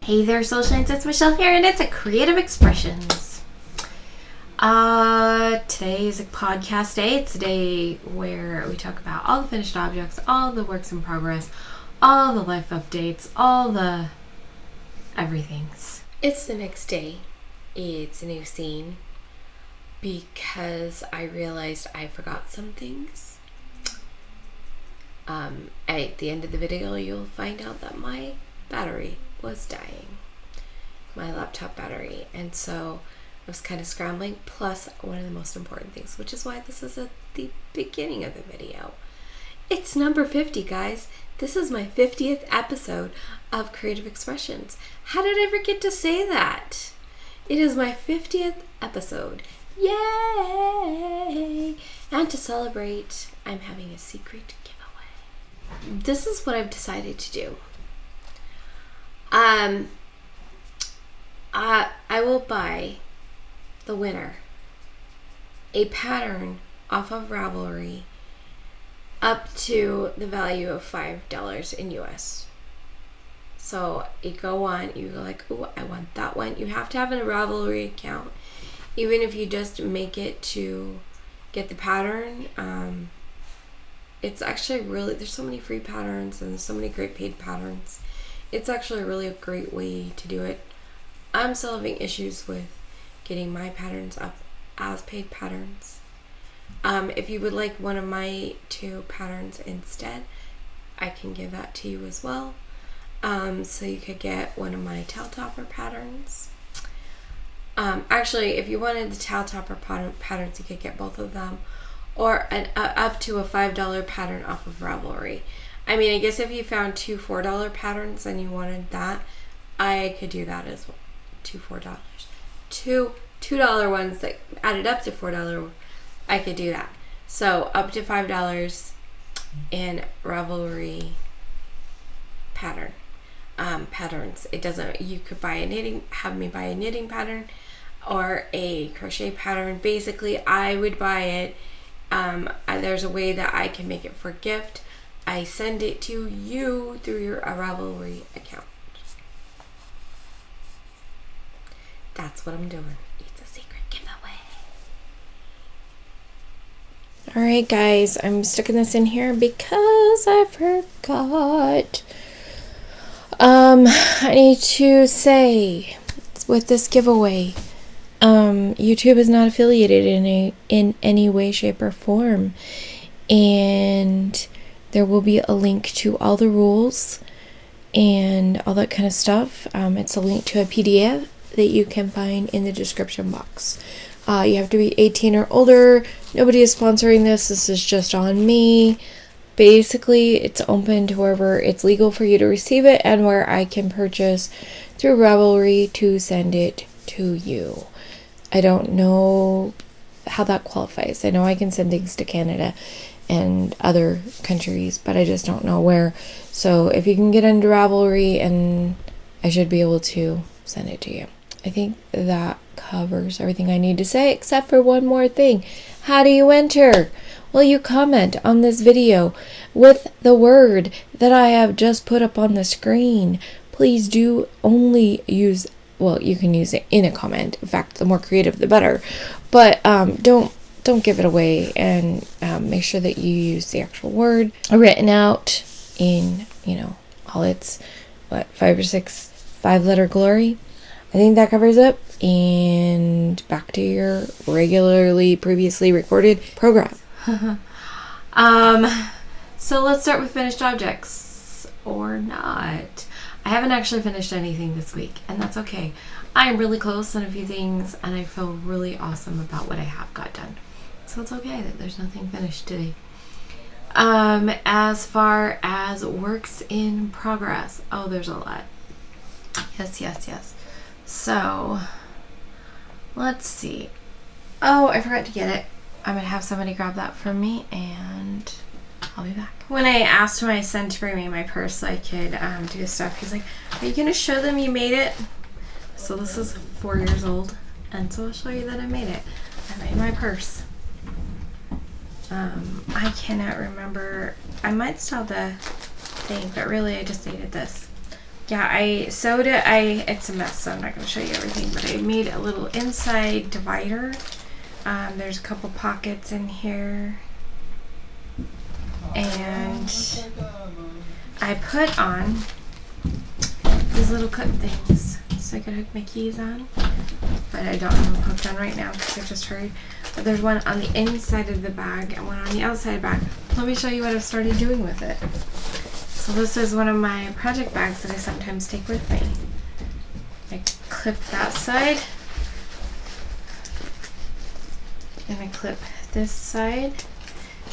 Hey there, Soul Shines, it's Michelle here, and it's a Creative Expressions. Today is a podcast day. It's a day where we talk about all the finished objects, all the works in progress, all the life updates, all the everythings. It's the next day. It's a new scene because I realized I forgot some things. At the end of the video, you'll find out that my battery was dying, my laptop battery, and so I was kind of scrambling, plus one of the most important things, which is why this is at the beginning of the video. It's number 50, guys. This is my 50th episode of Creative Expressions. How did I forget to say that? It is my 50th episode. Yay! And to celebrate, I'm having a secret giveaway. This is what I've decided to do. I will buy the winner a pattern off of Ravelry up to the value of $5 in US. So you go like, oh, I want that one. You have to have a Ravelry account, even if you just make it to get the pattern. It's actually really, there's so many free patterns and so many great paid patterns. It's actually really a great way to do it. I'm still having issues with getting my patterns up as paid patterns. If you would like one of my 2 patterns instead, I can give that to you as well. So you could get one of my tail topper patterns. Actually, if you wanted the tail topper patterns, you could get both of them, or up to a $5 pattern off of Ravelry. I mean, I guess if you found 2 $4 patterns and you wanted that, I could do that as well. $2 $4. 2 $2 ones that added up to $4, I could do that. So up to $5 in Ravelry patterns. It doesn't, you could have me buy a knitting pattern or a crochet pattern. Basically, I would buy it. There's a way that I can make it for gift. I send it to you through your Ravelry account. That's what I'm doing. It's a secret giveaway. Alright guys, I'm sticking this in here because I forgot. I need to say, with this giveaway, YouTube is not affiliated in any way, shape, or form. And there will be a link to all the rules and all that kind of stuff. It's a link to a PDF that you can find in the description box. You have to be 18 or older. Nobody is sponsoring this. This is just on me. Basically, it's open to wherever it's legal for you to receive it and where I can purchase through Ravelry to send it to you. I don't know how that qualifies. I know I can send things to Canada and other countries, but I just don't know where. So if you can get into Ravelry, and I should be able to send it to you. I think that covers everything I need to say, except for one more thing. How do you enter? Well, you comment on this video with the word that I have just put up on the screen. Please do only use, well, you can use it in a comment. In fact, the more creative, the better. But don't give it away, and make sure that you use the actual word written out in, all its, 5 or 6 5-letter glory. I think that covers it. And back to your previously recorded program. So let's start with finished objects, or not. I haven't actually finished anything this week, and that's okay. I'm really close on a few things, and I feel really awesome about what I have got done. So it's okay that there's nothing finished today. As far as works in progress, oh, there's a lot. Yes. So, let's see. Oh, I forgot to get it. I'm going to have somebody grab that from me, and I'll be back. When I asked my son to bring me my purse so I could do stuff, he's like, are you going to show them you made it? So this is 4 years old, and so I'll show you that I made it. I made my purse. I cannot remember. I might still have the thing, but really I just needed this. yeah, I sewed it. It's a mess, so I'm not going to show you everything, but I made a little inside divider. There's a couple pockets in here, and I put on these little clip things so I could hook my keys on, but I don't have them hooked on right now because I just heard. But there's one on the inside of the bag and one on the outside bag. Let me show you what I've started doing with it. So this is one of my project bags that I sometimes take with me. I clip that side, and I clip this side,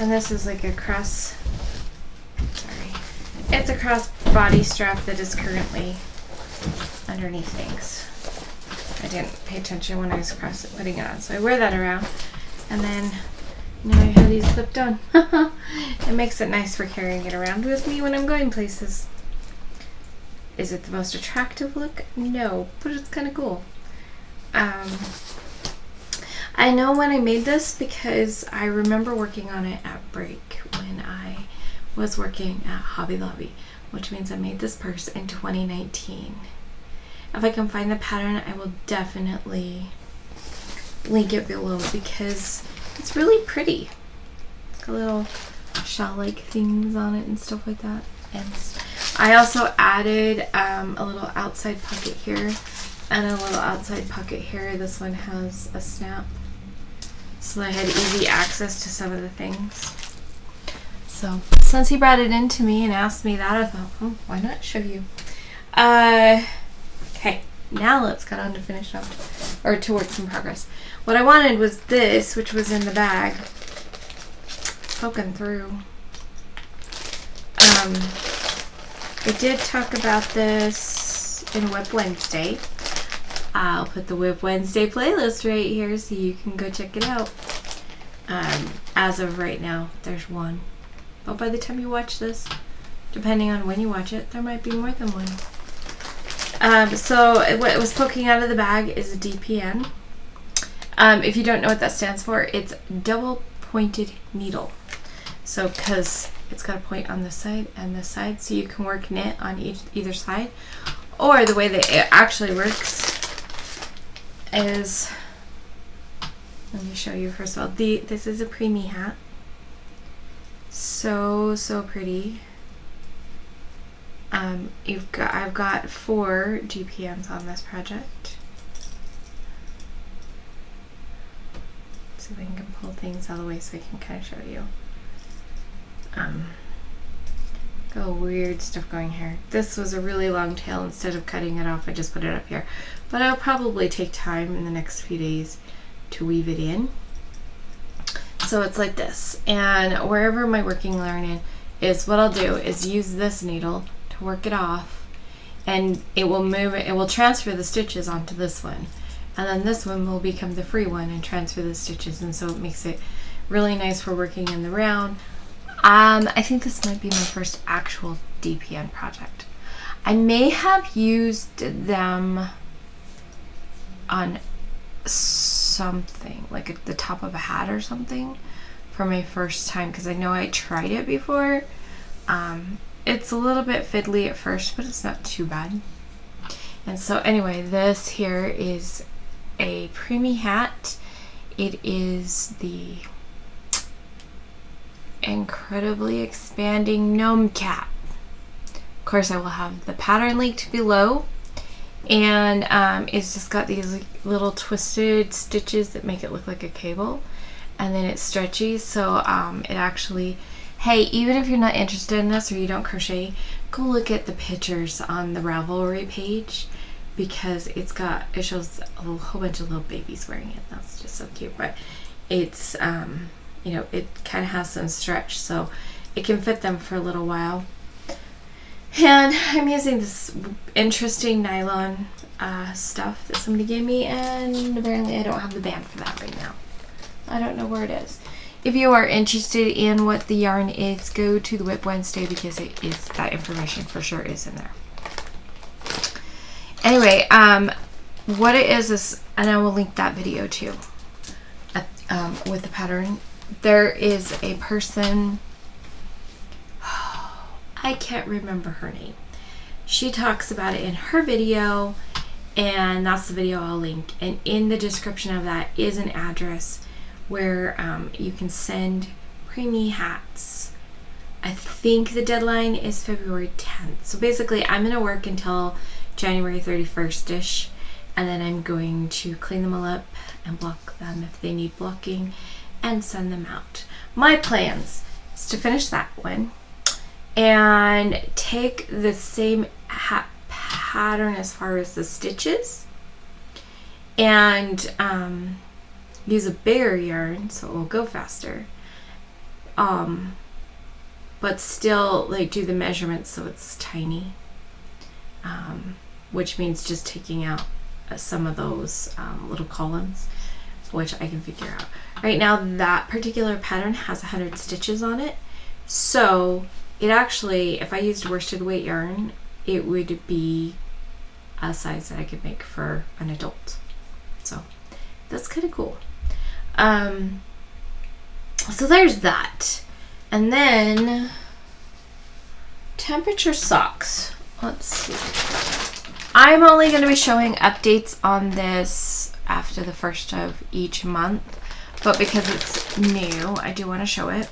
and this is like a cross, it's a cross body strap that is currently underneath things. I didn't pay attention when I was putting it on, so I wear that around, and then now I have these clipped on. It makes it nice for carrying it around with me when I'm going places. Is it the most attractive look? No, but it's kind of cool. I know when I made this because I remember working on it at break when I was working at Hobby Lobby, which means I made this purse in 2019. If I can find the pattern, I will definitely link it below because it's really pretty. It's got little shell-like things on it and stuff like that. And I also added a little outside pocket here and a little outside pocket here. This one has a snap, so I had easy access to some of the things. So since he brought it in to me and asked me that, I thought, why not show you? Okay, now let's get on to finish up, or to work some progress. What I wanted was this, which was in the bag, poking through. I did talk about this in Whip Wednesday. I'll put the Whip Wednesday playlist right here so you can go check it out. As of right now, there's one. But by the time you watch this, depending on when you watch it, there might be more than one. So what was poking out of the bag is a DPN. If you don't know what that stands for, it's double pointed needle. So because it's got a point on this side and this side, so you can work knit on either side. Or the way that it actually works is, let me show you first of all. This is a preemie hat. So pretty. I've got 4 GPMs on this project. See if I can pull things out of the way so I can kind of show you. Got weird stuff going here. This was a really long tail. Instead of cutting it off, I just put it up here. But I'll probably take time in the next few days to weave it in. So it's like this. And wherever my working yarn is, what I'll do is use this needle to work it off, and it will move it. It will transfer the stitches onto this one, and then this one will become the free one and transfer the stitches. And so it makes it really nice for working in the round. I think this might be my first actual DPN project. I may have used them on something, like at the top of a hat or something, for my first time, because I know I tried it before. It's a little bit fiddly at first, but it's not too bad. And so anyway, this here is a preemie hat. It is the incredibly expanding gnome cap. Of course, I will have the pattern linked below, and it's just got these little twisted stitches that make it look like a cable, and then it's stretchy, so it actually, hey, even if you're not interested in this or you don't crochet, go look at the pictures on the Ravelry page, because it shows a whole bunch of little babies wearing it. That's just so cute. But it's you know, it kind of has some stretch, so it can fit them for a little while. And I'm using this interesting nylon stuff that somebody gave me, and apparently I don't have the band for that right now. I don't know where it is. If you are interested in what the yarn is, go to the Whip Wednesday, because it is, that information for sure is in there. Anyway, what it is, and I will link that video too, with the pattern. There is a person, I can't remember her name. she talks about it in her video, and that's the video I'll link. And in the description of that is an address where you can send preemie hats. I think the deadline is February 10th. So basically, I'm going to work until January 31st-ish, and then I'm going to clean them all up and block them if they need blocking and send them out. My plans is to finish that one and take the same hat pattern as far as the stitches and use a bigger yarn so it will go faster, but still like do the measurements so it's tiny, which means just taking out some of those little columns, which I can figure out. Right now that particular pattern has 100 stitches on it, so it actually, if I used worsted weight yarn, it would be a size that I could make for an adult. So that's kind of cool. So there's that. And then temperature socks. Let's see. I'm only going to be showing updates on this after the first of each month, but because it's new, I do want to show it.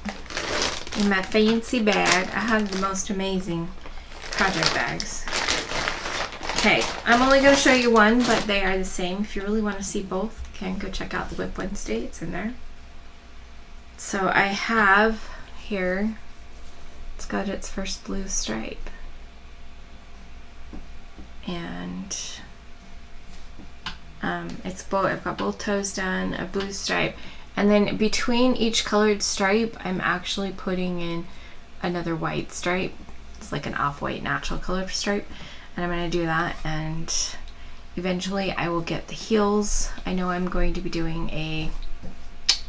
In my fancy bag, I have the most amazing project bags. Okay, I'm only going to show you one, but they are the same. If you really want to see both, you can go check out the Whip Wednesday. It's in there. So I have here, it's got its first blue stripe. And it's both, I've got both toes done, a blue stripe. And then between each colored stripe, I'm actually putting in another white stripe. It's like an off-white natural color stripe. And I'm going to do that, and eventually I will get the heels. I know I'm going to be doing a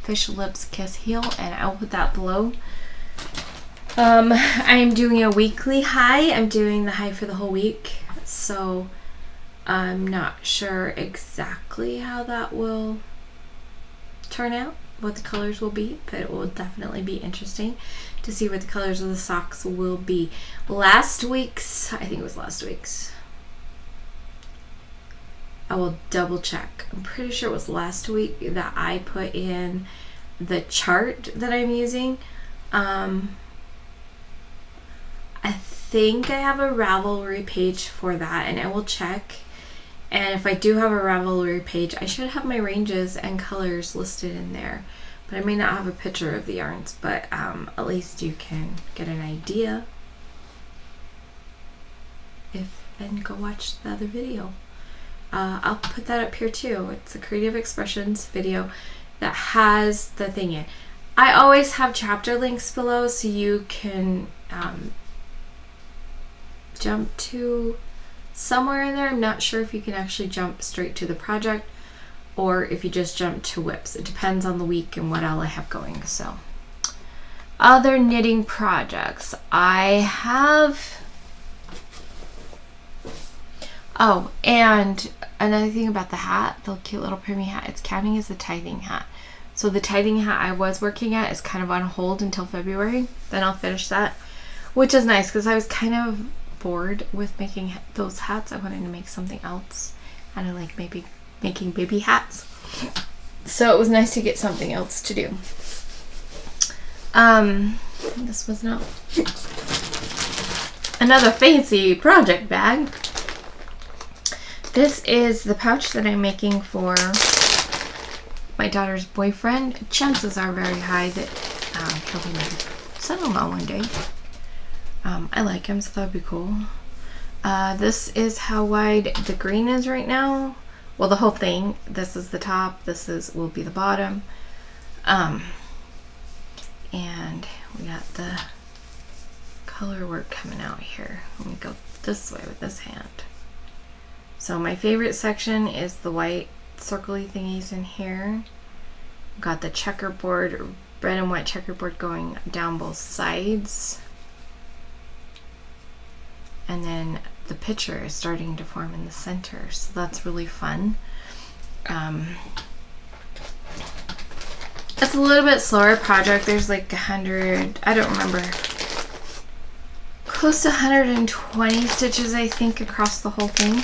Fish Lips Kiss heel, and I'll put that below. I'm doing a weekly high. I'm doing the high for the whole week, so I'm not sure exactly how that will turn out, what the colors will be, but it will definitely be interesting to see what the colors of the socks will be. Last week's, I think it was last week's, I will double check. I'm pretty sure it was last week that I put in the chart that I'm using. I think I have a Ravelry page for that, and I will check. And if I do have a Ravelry page, I should have my ranges and colors listed in there. But I may not have a picture of the yarns, but at least you can get an idea. And go watch the other video. I'll put that up here too. It's a Creative Expressions video that has the thing in. I always have chapter links below so you can jump to somewhere in there. I'm not sure if you can actually jump straight to the project or if you just jump to whips. It depends on the week and what all I have going. So other knitting projects I have. Oh, and another thing about the hat, the cute little preemie hat, it's counting as the tithing hat. So the tithing hat I was working at is kind of on hold until February. Then I'll finish that, which is nice because I was kind of bored with making those hats. I wanted to make something else, and I like maybe making baby hats. So it was nice to get something else to do. This was not another fancy project bag. This is the pouch that I'm making for my daughter's boyfriend. Chances are very high that he'll be my son-in-law one day. I like him, so that would be cool. This is how wide the green is right now. Well, the whole thing. This is the top. Will be the bottom. And we got the color work coming out here. Let me go this way with this hand. So my favorite section is the white circly thingies in here. Got the checkerboard, red and white checkerboard going down both sides. And then the picture is starting to form in the center, so that's really fun. It's a little bit slower project. There's like 100, I don't remember close to 120 stitches, I think, across the whole thing.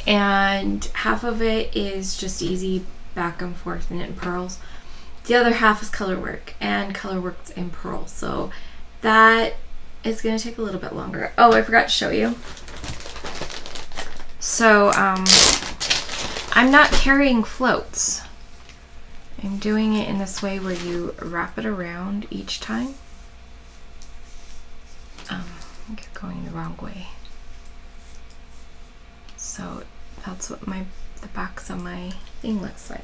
And half of it is just easy back and forth knit and purls. The other half is color work, and color work's in purl. So that is going to take a little bit longer. Oh, I forgot to show you. So I'm not carrying floats. I'm doing it in this way where you wrap it around each time. I'm going the wrong way. So that's what the backs of my thing looks like.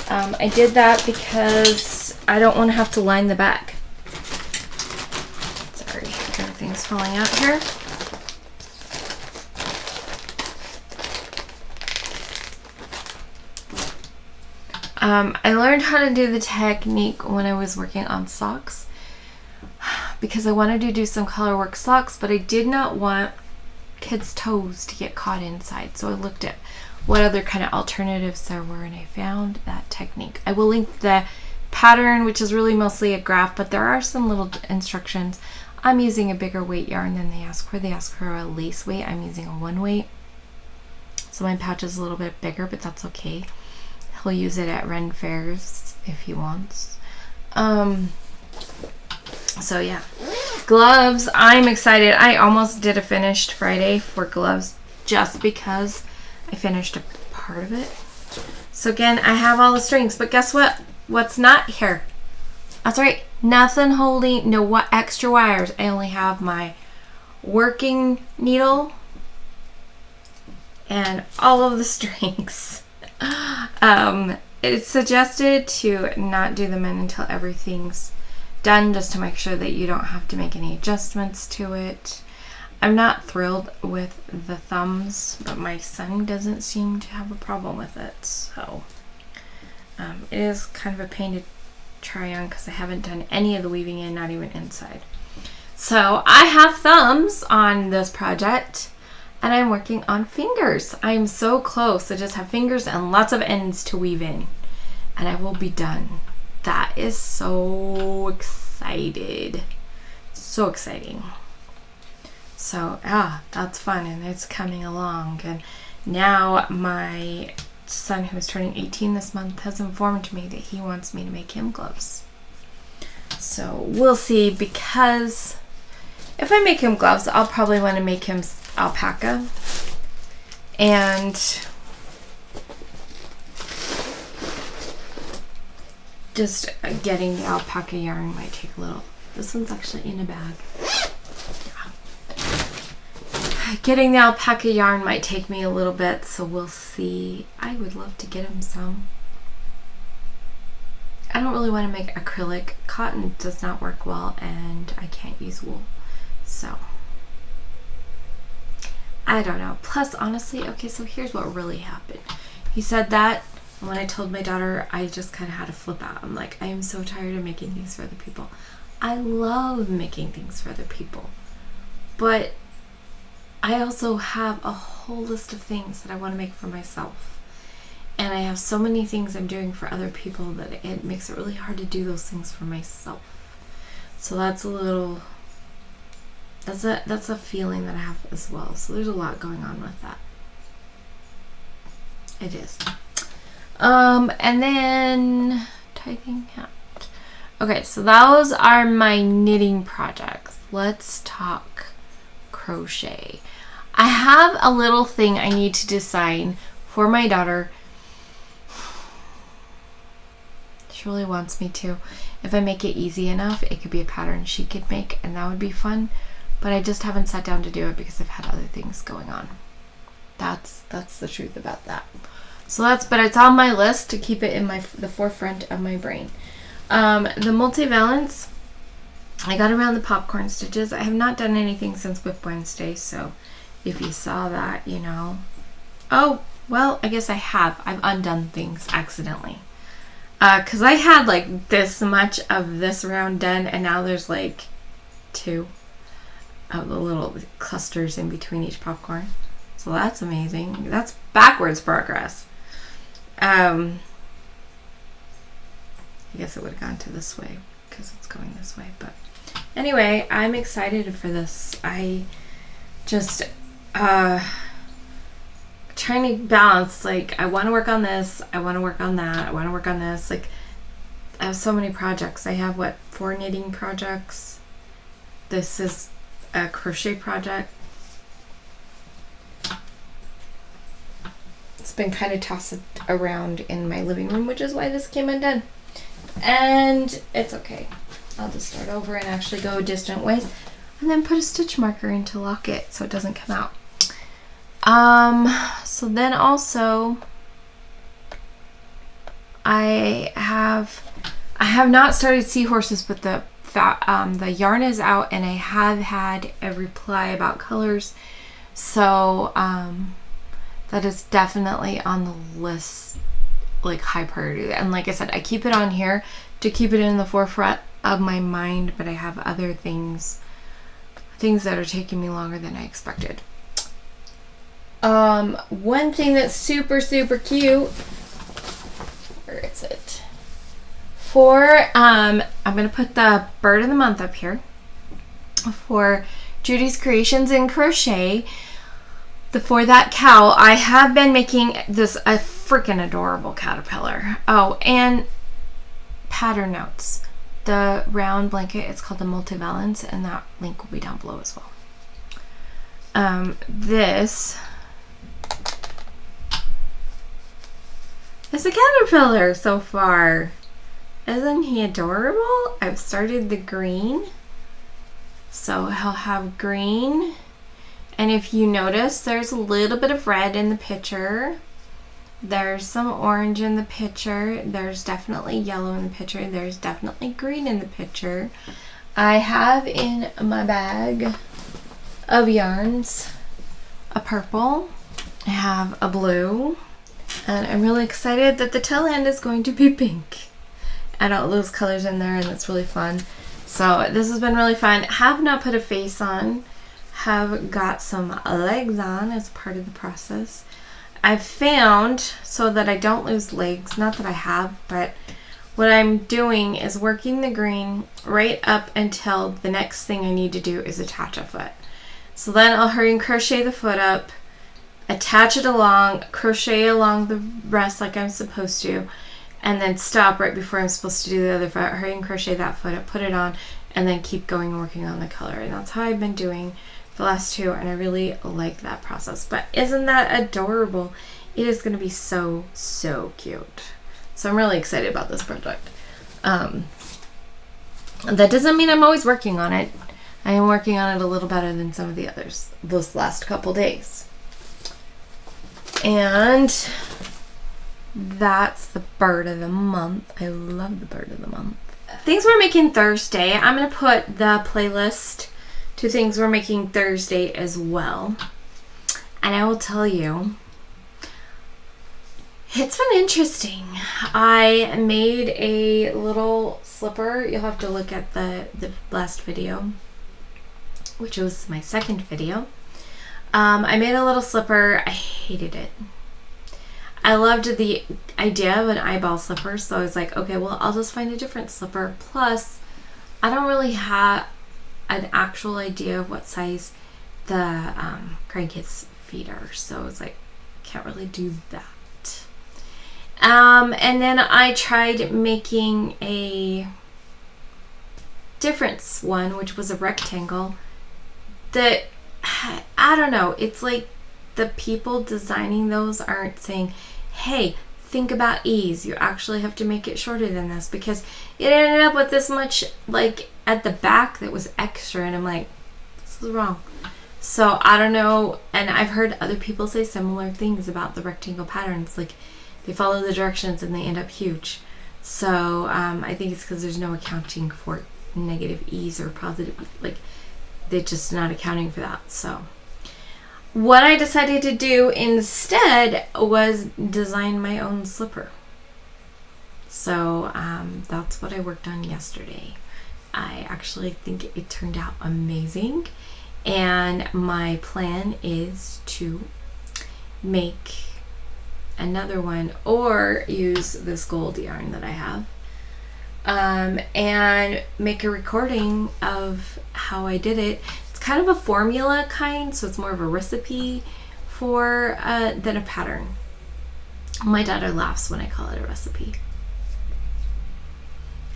I did that because I don't want to have to line the back. Sorry, everything's falling out here. I learned how to do the technique when I was working on socks because I wanted to do some color work socks, but I did not want kids' toes to get caught inside. So I looked at what other kind of alternatives there were, and I found that technique. I will link the pattern, which is really mostly a graph, but there are some little instructions. I'm using a bigger weight yarn than they ask for. They ask for a lace weight. I'm using a 1 weight. So my pouch is a little bit bigger, but that's okay. He'll use it at Ren fairs if he wants. So yeah. Gloves, I'm excited. I almost did a finished Friday for gloves just because I finished a part of it. So again, I have all the strings, but guess what? What's not here? That's right, nothing holding, no what extra wires. I only have my working needle and all of the strings. It's suggested to not do them in until everything's done, just to make sure that you don't have to make any adjustments to it. I'm not thrilled with the thumbs, but my son doesn't seem to have a problem with it, so it is kind of a pain to try on because I haven't done any of the weaving in, not even inside. So I have thumbs on this project, and I'm working on fingers. I'm so close. I just have fingers and lots of ends to weave in, and I will be done. That is so excited. So exciting. So, that's fun, and it's coming along. And now my son, who is turning 18 this month, has informed me that he wants me to make him gloves. So we'll see, because if I make him gloves, I'll probably want to make him alpaca. And just getting the alpaca yarn might take a little. This one's actually in a bag. Getting the alpaca yarn might take me a little bit, so we'll see. I would love to get him some. I don't really want to make acrylic. Cotton does not work well, and I can't use wool. So I don't know. Plus, honestly, okay, so here's what really happened. He said that, and when I told my daughter, I just kind of had to flip out. I'm like, I am so tired of making things for other people. I love making things for other people, but I also have a whole list of things that I want to make for myself. And I have so many things I'm doing for other people that it makes it really hard to do those things for myself. So that's a little, that's a feeling that I have as well. So there's a lot going on with that. It is. And then typing hat. Okay, so those are my knitting projects. Let's talk crochet. I have a little thing I need to design for my daughter. She really wants me to. If I make it easy enough, it could be a pattern she could make, and that would be fun. But I just haven't sat down to do it because I've had other things going on. That's the truth about that. So but it's on my list to keep it in the forefront of my brain. The multivalence, I got around the popcorn stitches. I have not done anything since Whip Wednesday, so if you saw that, you know. Oh, well, I guess I have. I've undone things accidentally. Because I had like this much of this round done, and now there's like 2 of the little clusters in between each popcorn. So that's amazing. That's backwards progress. I guess it would have gone to this way because it's going this way. But anyway, I'm excited for this. I just trying to balance, like, I want to work on this, I want to work on that, I want to work on this. Like, I have so many projects. I have, 4 knitting projects. This is a crochet project. It's been kind of tossed around in my living room, which is why this came undone. And it's okay. I'll just start over and actually go distant ways and then put a stitch marker in to lock it so it doesn't come out. So then also I have not started seahorses, but the yarn is out and I have had a reply about colors. So, that is definitely on the list, like, high priority. And like I said, I keep it on here to keep it in the forefront of my mind, but I have other things that are taking me longer than I expected. One thing that's super, super cute, where is it? I'm going to put the bird of the month up here for Judy's Creations in Crochet. For that cow, I have been making this a freaking adorable caterpillar. Oh, and pattern notes. The round blanket, it's called the multivalence, and that link will be down below as well. This is a caterpillar so far. Isn't he adorable? I've started the green. So he'll have green. And if you notice, there's a little bit of red in the picture. There's some orange in the picture. There's definitely yellow in the picture. There's definitely green in the picture. I have in my bag of yarns a purple. I have a blue. And I'm really excited that the tail end is going to be pink. Add all those colors in there, and it's really fun. So this has been really fun. Have not put a face on. Have got some legs on as part of the process. I've found, so that I don't lose legs, not that I have, but what I'm doing is working the green right up until the next thing I need to do is attach a foot. So then I'll hurry and crochet the foot up, attach it along, crochet along the rest like I'm supposed to, and then stop right before I'm supposed to do the other foot, hurry and crochet that foot up, put it on, and then keep going and working on the color. And that's how I've been doing the last 2, and I really like that process. But isn't that adorable? It is going to be so, so cute. So I'm really excited about this project. That doesn't mean I'm always working on it. I am working on it a little better than some of the others this last couple days. And that's the bird of the month. I love the bird of the month. Things we're making Thursday. I'm going to put the playlist to things we're making Thursday as well. And I will tell you, it's been interesting. I made a little slipper. You'll have to look at the last video, which was my second video. I made a little slipper. I hated it. I loved the idea of an eyeball slipper, so I was like, okay, well, I'll just find a different slipper. Plus, I don't really have an actual idea of what size the grandkids' feet are, so I was like, can't really do that. And then I tried making a different one, which was a rectangle. That, I don't know, it's like the people designing those aren't saying, hey, think about ease. You actually have to make it shorter than this, because it ended up with this much, like, at the back that was extra, and I'm like, this is wrong. So I don't know, and I've heard other people say similar things about the rectangle patterns, like they follow the directions and they end up huge. So I think it's because there's no accounting for negative ease or positive, like they're just not accounting for that. So what I decided to do instead was design my own slipper. So that's what I worked on yesterday. I actually think it turned out amazing, and my plan is to make another one or use this gold yarn that I have. and make a recording of how I did it. It's kind of a formula kind, so it's more of a recipe for than a pattern. My daughter laughs when I call it a recipe.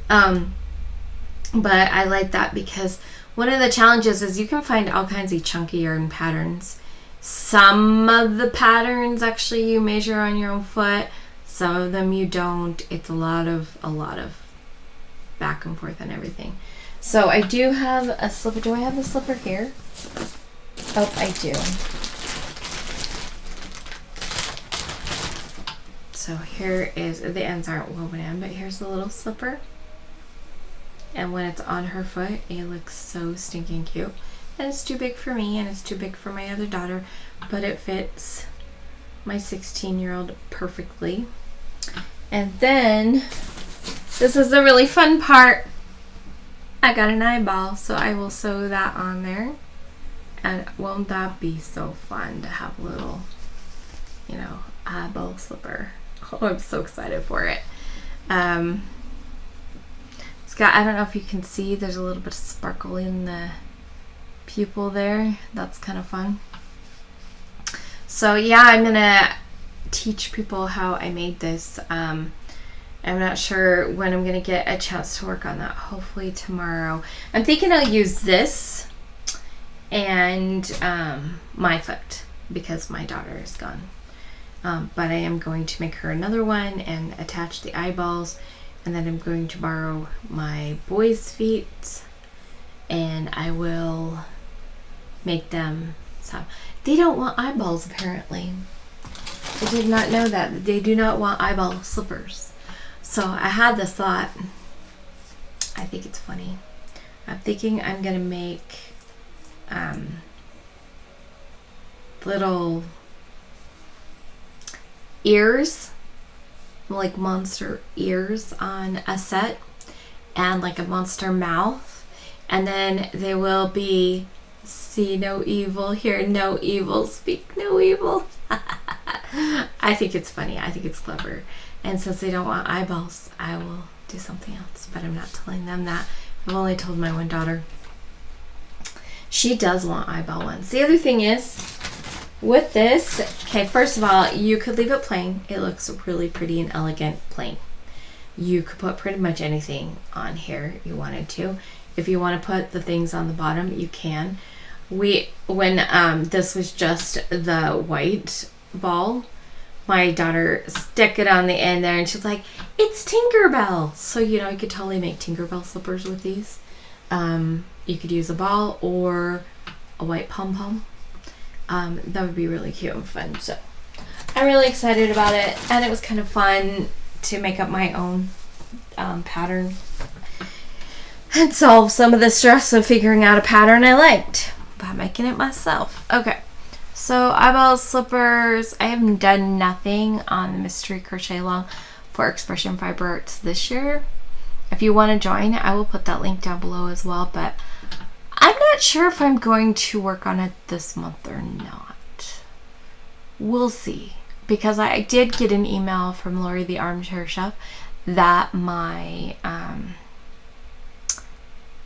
But I like that because one of the challenges is you can find all kinds of chunky yarn patterns. Some of the patterns actually you measure on your own foot. Some of them you don't. It's a lot of back and forth and everything. So I do have a slipper. Do I have the slipper here? Oh, I do. So here is, the ends aren't woven in, but here's the little slipper. And when it's on her foot, it looks so stinking cute. And it's too big for me, and it's too big for my other daughter, but it fits my 16-year-old perfectly. And then, this is the really fun part. I got an eyeball, so I will sew that on there. And won't that be so fun to have a little, you know, eyeball slipper. Oh, I'm so excited for it. It's got, I don't know if you can see, there's a little bit of sparkle in the pupil there. That's kind of fun. So yeah, I'm gonna teach people how I made this. I'm not sure when I'm gonna get a chance to work on that. Hopefully tomorrow. I'm thinking I'll use this and my foot because my daughter is gone. But I am going to make her another one and attach the eyeballs, and then I'm going to borrow my boy's feet and I will make them some. They don't want eyeballs apparently. I did not know that. They do not want eyeball slippers. So I had this thought. I think it's funny. I'm thinking I'm gonna make little ears, like monster ears on a set, and like a monster mouth, and then they will be see no evil, hear no evil, speak no evil. I think it's funny. I think it's clever. And since they don't want eyeballs, I will do something else, but I'm not telling them that. I've only told my one daughter. She does want eyeball ones. The other thing is, with this, okay, first of all, you could leave it plain. It looks really pretty and elegant plain. You could put pretty much anything on here you wanted to. If you want to put the things on the bottom, you can. When this was just the white ball, my daughter stuck it on the end there and she's like, it's Tinkerbell. So, you know, you could totally make Tinkerbell slippers with these. You could use a ball or a white pom-pom. That would be really cute and fun. So I'm really excited about it, and it was kind of fun to make up my own pattern and solve some of the stress of figuring out a pattern I liked by making it myself. Okay, so eyeball slippers. I have done nothing on the Mystery Crochet Along for Expression Fiber Arts this year. If you want to join, I will put that link down below as well, but I'm not sure if I'm going to work on it this month or not. We'll see. Because I did get an email from Lori the Armchair Chef that my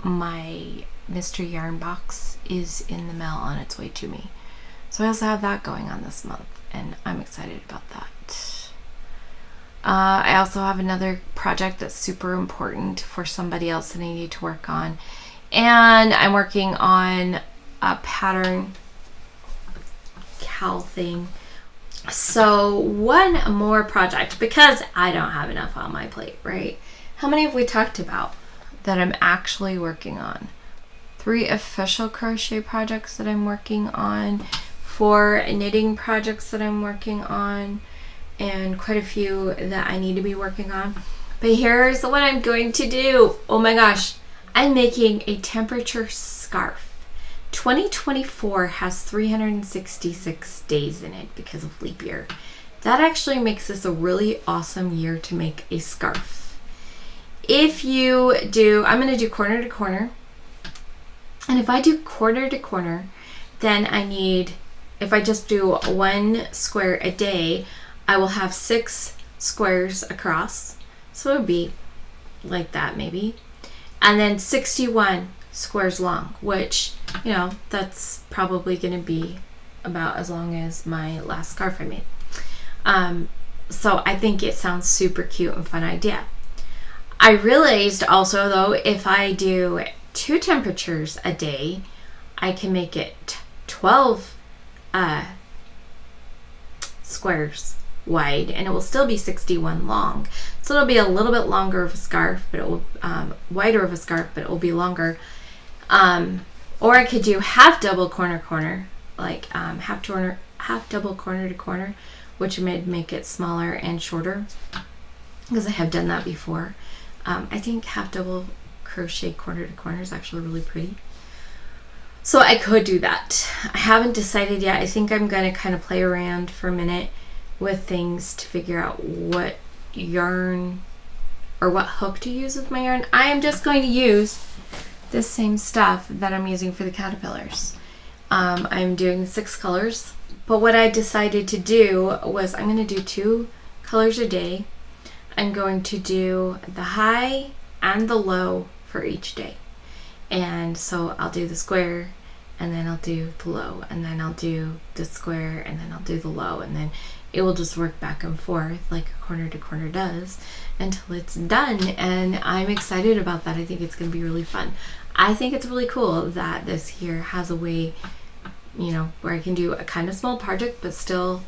my mystery yarn box is in the mail on its way to me. So I also have that going on this month, and I'm excited about that. I also have another project that's super important for somebody else that I need to work on. And I'm working on a pattern cowl thing. So one more project, because I don't have enough on my plate, right? How many have we talked about that I'm actually working on? 3 official crochet projects that I'm working on, 4 knitting projects that I'm working on, and quite a few that I need to be working on. But here's what I'm going to do. Oh my gosh. I'm making a temperature scarf. 2024 has 366 days in it because of leap year. That actually makes this a really awesome year to make a scarf. If you do, I'm going to do corner to corner. And if I do corner to corner, then I need, if I just do 1 square a day, I will have 6 squares across. So it would be like that maybe. And then 61 squares long, which, you know, that's probably going to be about as long as my last scarf I made. So I think it sounds super cute and fun idea. I realized also, though, if I do 2 temperatures a day, I can make it 12 squares wide, and it will still be 61 long. So it'll be a little bit longer of a scarf, but it will wider of a scarf, but it will be longer. Or I could do half double corner, like half double corner to corner, which would make it smaller and shorter, because I have done that before. I think half double crochet corner to corner is actually really pretty. So I could do that. I haven't decided yet. I think I'm going to kind of play around for a minute with things to figure out what yarn or what hook to use with my yarn. I am just going to use this same stuff that I'm using for the caterpillars. I'm doing 6 colors, but what I decided to do was I'm going to do 2 colors a day. I'm going to do the high and the low for each day. And so I'll do the square, and then I'll do the low, and then I'll do the square, and then I'll do the low, and then it will just work back and forth like a corner to corner does until it's done. And I'm excited about that. I think it's going to be really fun. I think it's really cool that this here has a way, you know, where I can do a kind of small project but still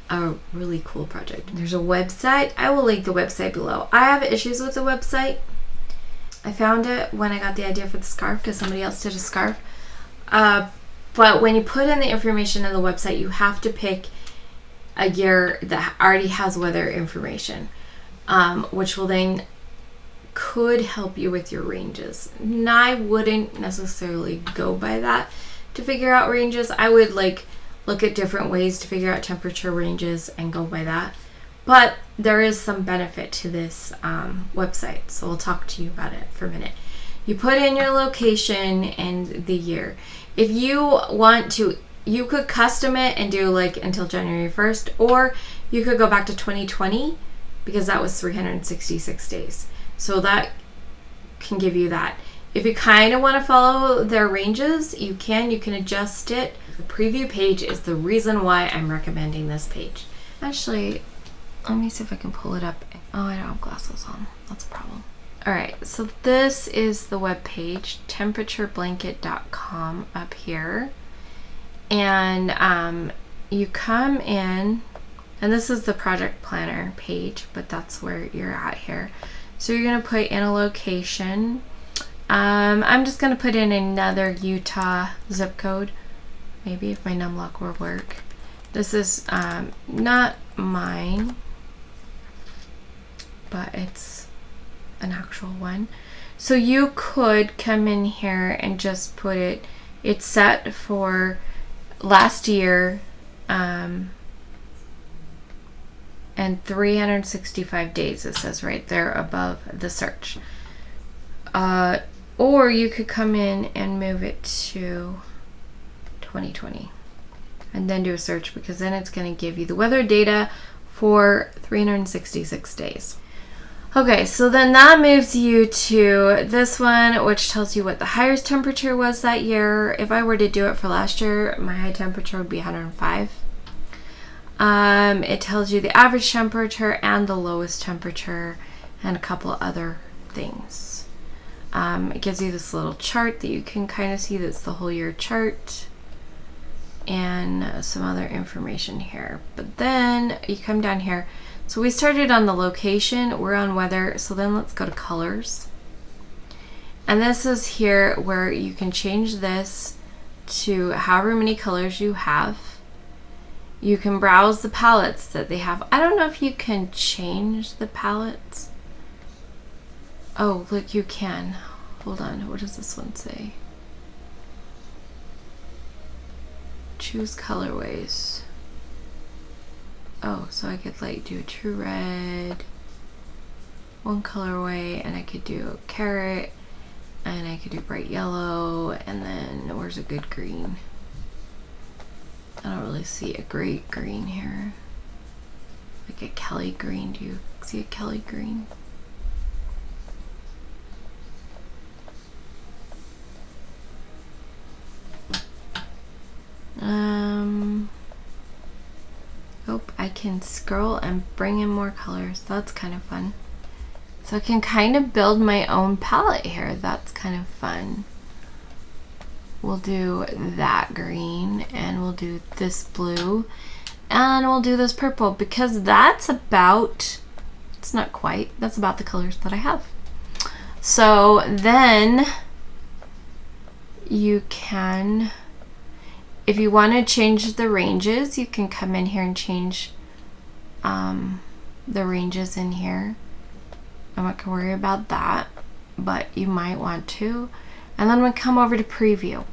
a really cool project. There's a website. I will link the website below. I have issues with the website. I found it when I got the idea for the scarf because somebody else did a scarf. But when you put in the information on the website, you have to pick a year that already has weather information, which will then could help you with your ranges. And I wouldn't necessarily go by that to figure out ranges. I would like look at different ways to figure out temperature ranges and go by that. But there is some benefit to this website, so I'll talk to you about it for a minute. You put in your location and the year. If you want to, you could custom it and do like until January 1st, or you could go back to 2020 because that was 366 days. So that can give you that. If you kind of want to follow their ranges, you can adjust it. The preview page is the reason why I'm recommending this page. Actually, let me see if I can pull it up. Oh, I don't have glasses on. That's a problem. All right, so this is the web page, temperatureblanket.com up here. And you come in, and this is the project planner page, but that's where you're at here. So you're going to put in a location. I'm just going to put in another Utah zip code, maybe if my numlock will work. This is not mine, but it's an actual one. So you could come in here and just put it, it's set for last year and 365 days, it says right there above the search. Or you could come in and move it to 2020 and then do a search, because then it's going to give you the weather data for 366 days. Okay, so then that moves you to this one, which tells you what the highest temperature was that year. If I were to do it for last year, my high temperature would be 105. It tells you the average temperature and the lowest temperature and a couple other things. It gives you this little chart that you can kind of see, that's the whole year chart, and some other information here. But then you come down here. So we started on the location, we're on weather, so then let's go to colors. And this is here where you can change this to however many colors you have. You can browse the palettes that they have. I don't know if you can change the palettes. Oh, look, you can. Hold on, what does this one say? Choose colorways. Oh, so I could like do a true red, one colorway, and I could do carrot, and I could do bright yellow, and then where's a good green? I don't really see a great green here. Like a Kelly green. Do you see a Kelly green? can scroll and bring in more colors. That's kind of fun. So I can kind of build my own palette here. That's kind of fun. We'll do that green, and we'll do this blue, and we'll do this purple, because that's about, it's not quite, that's about the colors that I have. So then you can, if you want to change the ranges, you can come in here and change the ranges in here. I'm not gonna worry about that, but you might want to. And then we come over to preview,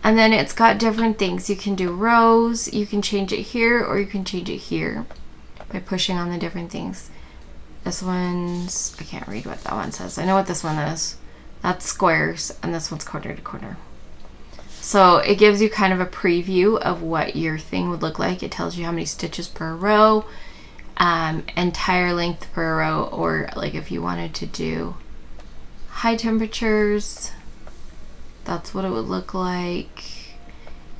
and then it's got different things. You can do rows, you can change it here, or you can change it here by pushing on the different things. This one's, I can't read what that one says. I know what this one is. That's squares, and this one's corner to corner. So it gives you kind of a preview of what your thing would look like. It tells you how many stitches per row, entire length per row, or like if you wanted to do high temperatures, that's what it would look like.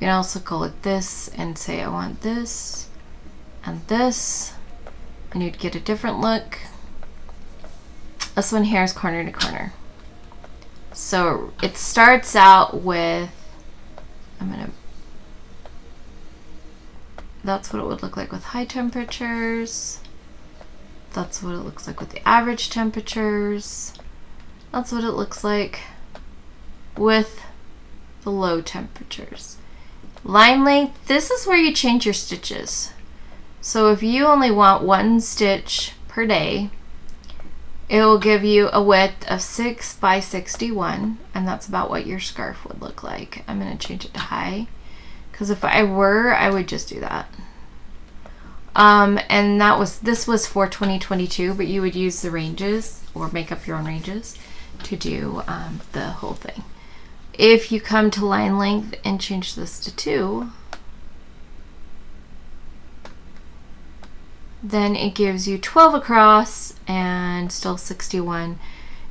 You can also go like this and say I want this and this, and you'd get a different look. This one here is corner to corner. So it starts out with, that's what it would look like with high temperatures. That's what it looks like with the average temperatures. That's what it looks like with the low temperatures. Line length, this is where you change your stitches. So if you only want one stitch per day, it will give you a width of 6 by 61, and that's about what your scarf would look like. I'm going to change it to high, because if I were, I would just do that. And this was for 2022, but you would use the ranges or make up your own ranges to do the whole thing. If you come to line length and change this to 2, then it gives you 12 across and still 61.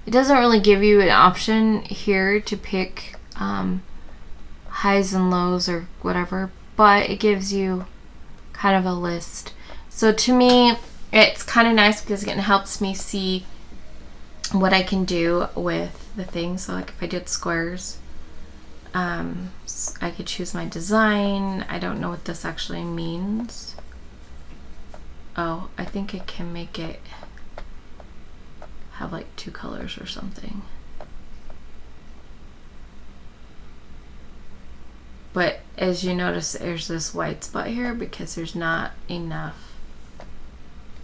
It doesn't really give you an option here to pick highs and lows or whatever, but it gives you kind of a list. So to me, it's kind of nice because it helps me see what I can do with the thing. So like if I did squares, I could choose my design. I don't know what this actually means. Oh, I think it can make it have like 2 colors or something. But as you notice, there's this white spot here because there's not enough.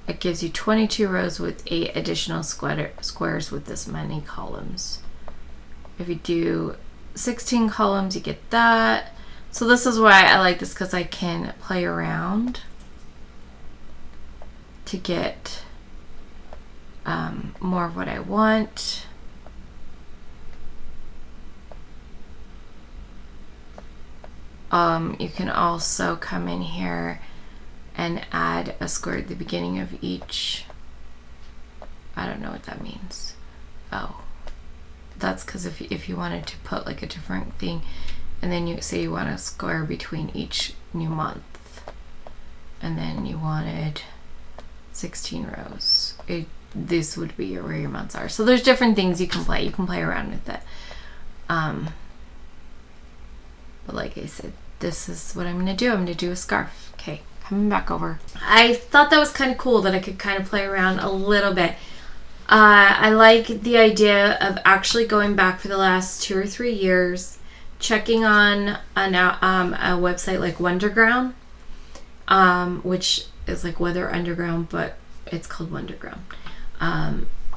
It gives you 22 rows with 8 additional squares with this many columns. If you do 16 columns, you get that. So this is why I like this, because I can play around to get more of what I want. You can also come in here and add a square at the beginning of each. I don't know what that means. Oh, that's because if you wanted to put like a different thing, and then you say you want a square between each new month, and then you wanted 16 rows, this would be where your months are. So there's different things you can play around with it. But like I said, this is what I'm gonna do. I'm gonna do a scarf. Okay, coming back over. I thought that was kind of cool that I could kind of play around a little bit. I like the idea of actually going back for the last 2 or 3 years, checking on a website like Wonderground, which is like Weather Underground, but it's called Wonderground.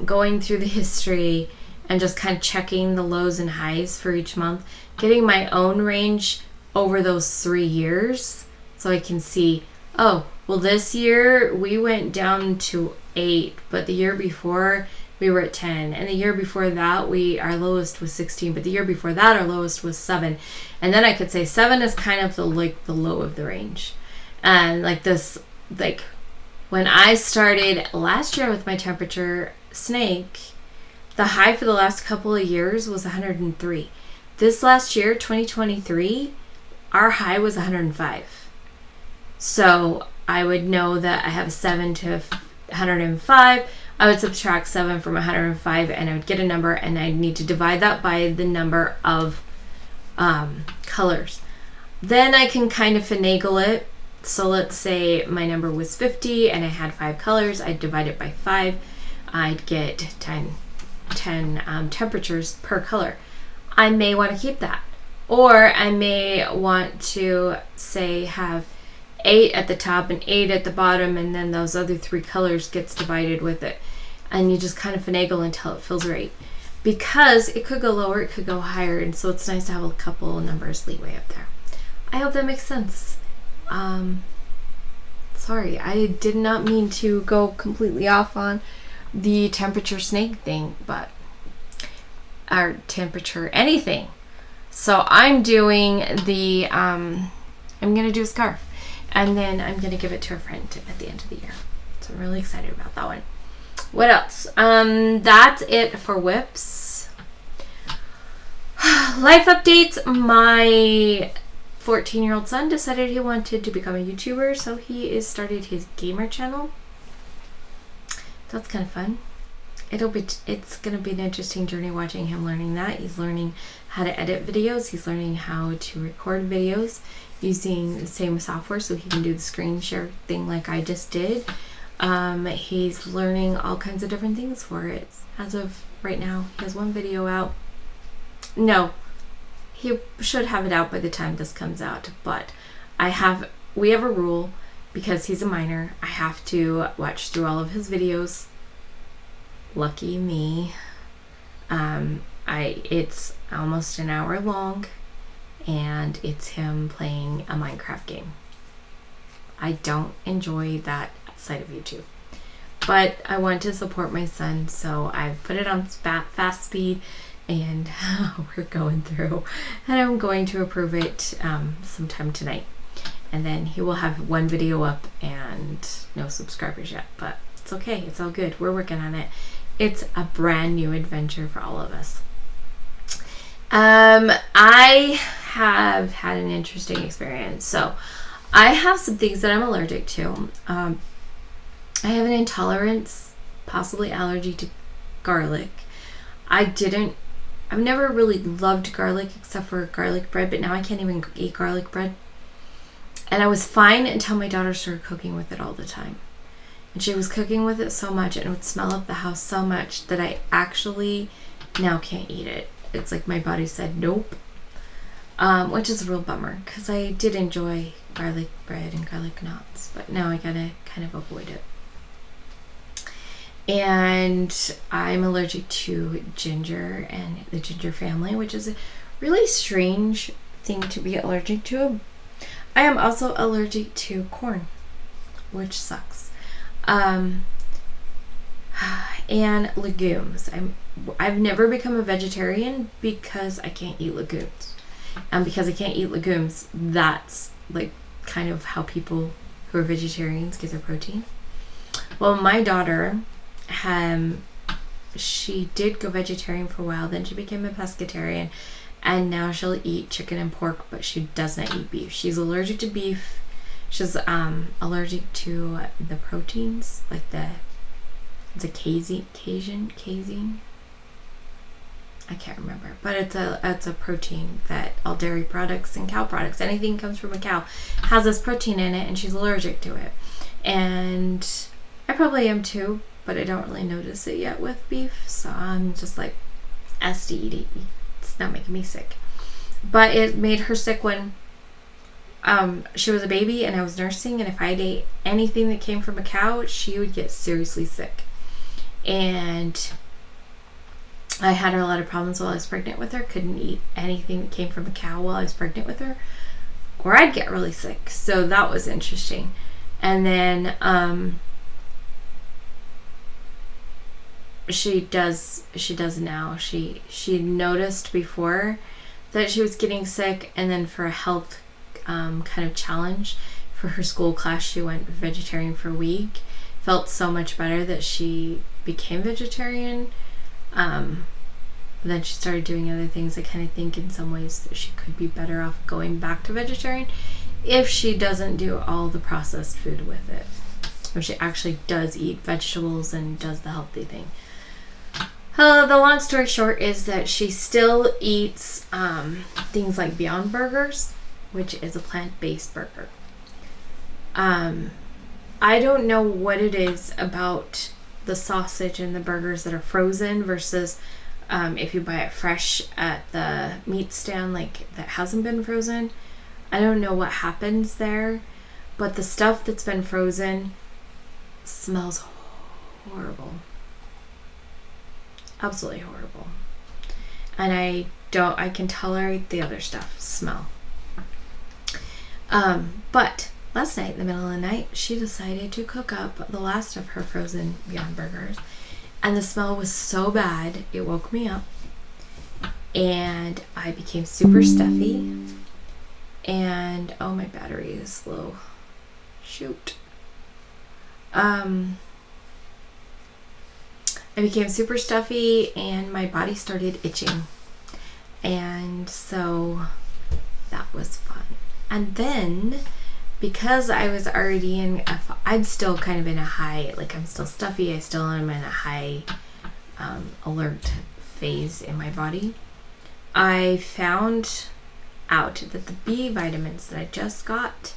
Going through the history and just kind of checking the lows and highs for each month, getting my own range over those 3 years, so I can see, oh, well, this year we went down to 8, but the year before we were at 10, and the year before that our lowest was 16, but the year before that our lowest was 7. And then I could say 7 is kind of the low of the range. And like this, like when I started last year with my temperature snake, the high for the last couple of years was 103. This last year, 2023, our high was 105. So I would know that I have 7 to 105. I would subtract 7 from 105 and I would get a number, and I'd need to divide that by the number of colors. Then I can kind of finagle it. So let's say my number was 50 and I had 5 colors. I'd divide it by 5. I'd get 10 temperatures per color. I may want to keep that. Or I may want to, say, have 8 at the top and 8 at the bottom, and then those other 3 colors gets divided with it. And you just kind of finagle until it feels right. Because it could go lower, it could go higher, and so it's nice to have a couple numbers leeway up there. I hope that makes sense. Sorry, I did not mean to go completely off on the temperature snake thing, but our temperature anything. So I'm doing the I'm gonna do a scarf, and then I'm gonna give it to a friend at the end of the year. So I'm really excited about that one. What else? That's it for whips. Life updates. My 14-year-old son decided he wanted to become a YouTuber, so he started his gamer channel. That's kind of fun. It's gonna be an interesting journey watching him learning that. He's learning how to edit videos. He's learning how to record videos using the same software, so he can do the screen share thing like I just did. He's learning all kinds of different things for it. As of right now, he has one video out. No, he should have it out by the time this comes out, but we have a rule, because he's a minor. I have to watch through all of his videos. Lucky me. It's almost an hour long, and it's him playing a Minecraft game. I don't enjoy that side of YouTube, but I want to support my son, so I've put it on fast speed, and we're going through, and I'm going to approve it sometime tonight, and then he will have one video up and no subscribers yet, but it's okay. It's all good. We're working on it. It's a brand new adventure for all of us. I have had an interesting experience. So I have some things that I'm allergic to. I have an intolerance, possibly allergy to garlic. I've never really loved garlic except for garlic bread, but now I can't even eat garlic bread. And I was fine until my daughter started cooking with it all the time. And she was cooking with it so much, and it would smell up the house so much that I actually now can't eat it. It's like my body said nope, which is a real bummer, because I did enjoy garlic bread and garlic knots, but now I gotta kind of avoid it. And I'm allergic to ginger and the ginger family, which is a really strange thing to be allergic to. I am also allergic to corn, which sucks. And legumes. I've never become a vegetarian because I can't eat legumes. And because I can't eat legumes, that's like kind of how people who are vegetarians get their protein. Well, my daughter, she did go vegetarian for a while, then she became a pescatarian, and now she'll eat chicken and pork, but she does not eat beef. She's allergic to beef. She's allergic to the proteins, like the casein. I can't remember, but it's a protein that all dairy products and cow products, anything comes from a cow, has this protein in it, and she's allergic to it. And I probably am too, but I don't really notice it yet with beef, so I'm just like, SD, it's not making me sick. But it made her sick when she was a baby and I was nursing, and if I ate anything that came from a cow, she would get seriously sick. And I had a lot of problems while I was pregnant with her. Couldn't eat anything that came from a cow while I was pregnant with her, or I'd get really sick. So that was interesting. And then she does now. She noticed before that she was getting sick, and then for a health kind of challenge for her school class, she went vegetarian for a week. Felt so much better that she became vegetarian. Then she started doing other things. I kind of think in some ways that she could be better off going back to vegetarian. if she doesn't do all the processed food with it. Or she actually does eat vegetables and does the healthy thing. The long story short is that she still eats things like Beyond Burgers, which is a plant-based burger. I don't know what it is about the sausage and the burgers that are frozen versus if you buy it fresh at the meat stand, like that hasn't been frozen. I don't know what happens there, but the stuff that's been frozen smells horrible. Absolutely horrible. And I can tolerate the other stuff smell. But last night, in the middle of the night, she decided to cook up the last of her frozen Beyond Burgers. And the smell was so bad, it woke me up. And I became super stuffy. And, oh, my battery is low. Shoot. I became super stuffy and my body started itching. And so that was fun. And then, because I was already I'm still kind of in a high, like I'm still stuffy, I still am in a high alert phase in my body. I found out that the B vitamins that I just got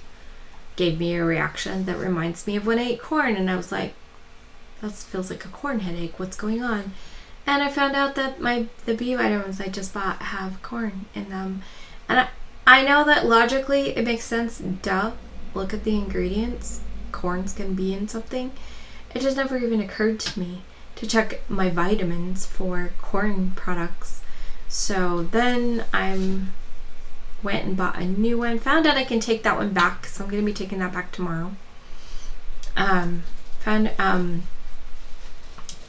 gave me a reaction that reminds me of when I ate corn, and I was like, that feels like a corn headache, what's going on? And I found out that the B vitamins I just bought have corn in them. And I know that logically it makes sense, duh, look at the ingredients, corn's gonna be in something. It just never even occurred to me to check my vitamins for corn products. So then went and bought a new one, found out I can take that one back, so I'm gonna be taking that back tomorrow.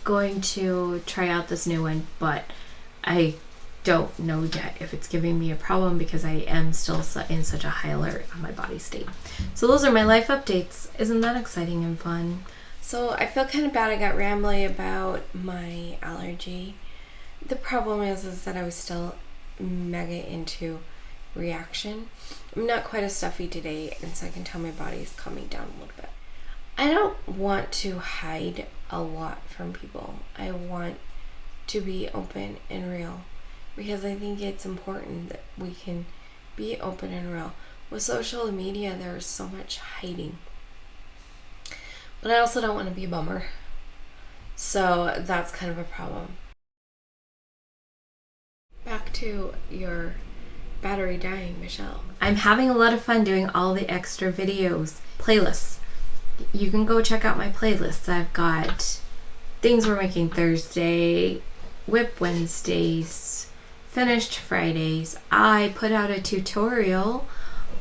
Going to try out this new one, but I don't know yet if it's giving me a problem because I am still in such a high alert on my body state. So those are my life updates. Isn't that exciting and fun? So I feel kind of bad I got rambly about my allergy. The problem is that I was still mega into reaction. I'm not quite as stuffy today, and so I can tell my body is calming down a little bit. I don't want to hide a lot from people. I want to be open and real because I think it's important that we can be open and real. With social media, there is so much hiding. But I also don't want to be a bummer. So that's kind of a problem. Back to your battery dying, Michelle. I'm having a lot of fun doing all the extra videos, playlists. You can go check out my playlists. I've got things we're making Thursday, Whip Wednesdays, Finished Fridays. I put out a tutorial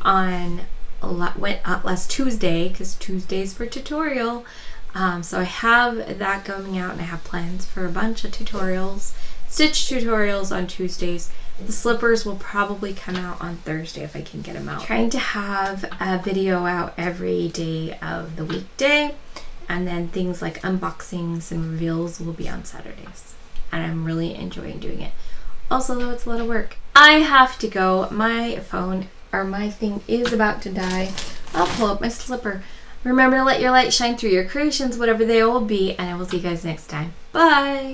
on last Tuesday, because Tuesday's for tutorial. So I have that coming out, and I have plans for a bunch of tutorials, stitch tutorials on Tuesdays. The slippers will probably come out on Thursday if I can get them out. I'm trying to have a video out every day of the weekday, and then things like unboxings and reveals will be on Saturdays. And I'm really enjoying doing it. Also, though, it's a lot of work. I have to go. My phone, or my thing, is about to die. I'll pull up my slipper. Remember to let your light shine through your creations, whatever they will be, and I will see you guys next time. Bye!